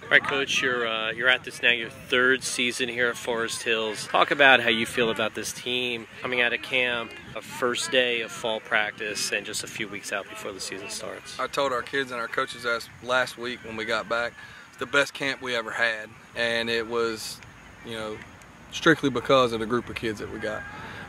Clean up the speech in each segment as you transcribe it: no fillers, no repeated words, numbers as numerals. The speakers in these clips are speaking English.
All right, Coach, you're at this now, your third season here at Forest Hills. Talk about how you feel about this team coming out of camp, a first day of fall practice, and just a few weeks out before the season starts. I told our kids and our coaches last week when we got back, it's the best camp we ever had, and it was, strictly because of the group of kids that we got.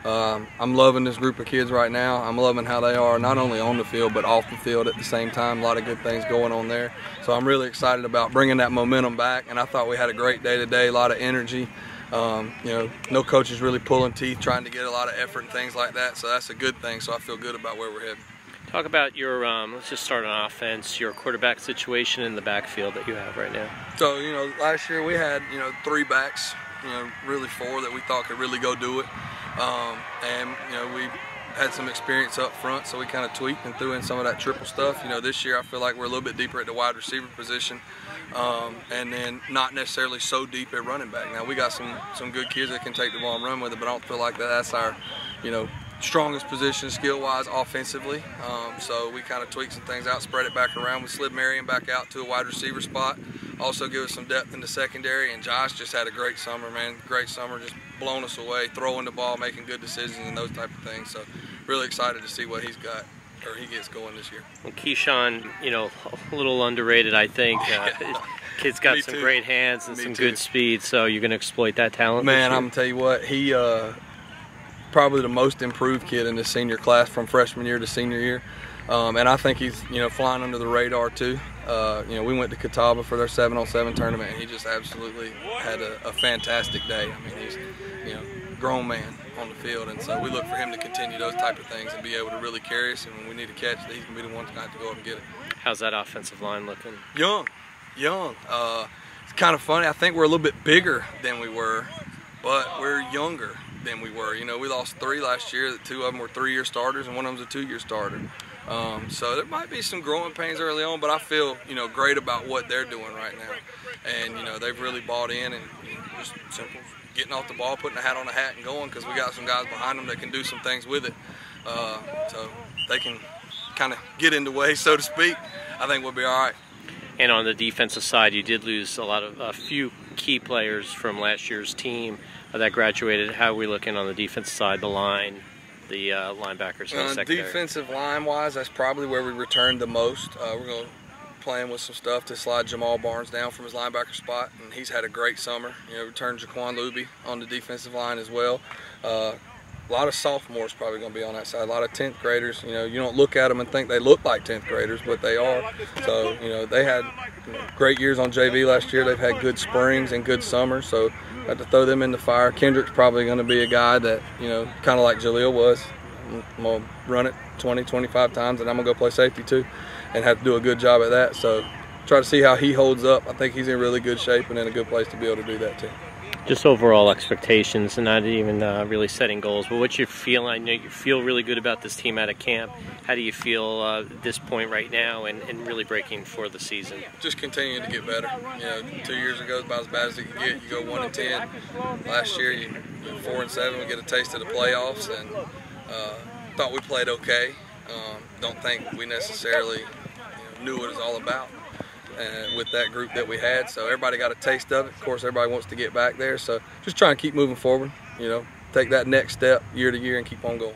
I'm loving this group of kids right now. I'm loving how they are not only on the field but off the field at the same time. A lot of good things going on there. So I'm really excited about bringing that momentum back, and I thought we had a great day today, a lot of energy. No coaches really pulling teeth, trying to get a lot of effort and things like that, so that's a good thing. So I feel good about where we're heading. Talk about your, let's just start on offense, your quarterback situation in the backfield that you have right now. So, last year we had, 3 backs, really 4 that we thought could really go do it. We had some experience up front, so we kind of tweaked and threw in some of that triple stuff. This year I feel like we're a little bit deeper at the wide receiver position, and then not necessarily so deep at running back. Now we got some good kids that can take the ball and run with it, but I don't feel like that's our, strongest position skill-wise offensively. So we kind of tweaked some things out, spread it back around. We slid Marion back out to a wide receiver spot. Also give us some depth in the secondary, and Josh just had a great summer, man. Great summer, just blowing us away, throwing the ball, making good decisions and those type of things. So really excited to see what he gets going this year. Well, Keyshawn, a little underrated, I think. Kid's got some great hands and some good speed, so you're going to exploit that talent. Man, I'm going to tell you what, he probably the most improved kid in this senior class from freshman year to senior year. And I think he's, flying under the radar too. We went to Catawba for their 7-on-7 tournament, and he just absolutely had a fantastic day. I mean, he's, a grown man on the field, and so we look for him to continue those type of things and be able to really carry us, and when we need to catch it, he's going to be the one to go up and get it. How's that offensive line looking? Young. It's kind of funny. I think we're a little bit bigger than we were, but we're younger than we were. We lost 3 last year. 2 of them were 3-year starters, and one of them's a 2-year starter. So there might be some growing pains early on, but I feel, great about what they're doing right now. And, they've really bought in, and just simple getting off the ball, putting a hat on a hat and going, because we got some guys behind them that can do some things with it. So they can kind of get in the way, so to speak. I think we'll be all right. And on the defensive side, you did lose a few key players from last year's team that graduated. How are we looking on the defensive side, the line, the linebackers and the secondary? Defensive line-wise, that's probably where we returned the most. We're going to playing with some stuff to slide Jamal Barnes down from his linebacker spot, and he's had a great summer. Returned Jaquan Luby on the defensive line as well. A lot of sophomores probably going to be on that side. A lot of 10th graders. You don't look at them and think they look like 10th graders, but they are. So they had great years on JV last year. They've had good springs and good summers, so had to throw them in the fire. Kendrick's probably going to be a guy that kind of like Jaleel was. I'm going to run it 20, 25 times, and I'm going to go play safety too, and have to do a good job at that. So try to see how he holds up. I think he's in really good shape and in a good place to be able to do that too. Just overall expectations, and not even really setting goals, but what you feel. I know you feel really good about this team out of camp. How do you feel at this point right now and really breaking for the season? Just continuing to get better. 2 years ago, about as bad as it could get. You go 1-10. Last year, you 4-7. We get a taste of the playoffs, and thought we played okay. Don't think we necessarily knew what it was all about with that group that we had. So everybody got a taste of it. Of course, everybody wants to get back there. So just try and keep moving forward. Take that next step year to year and keep on going.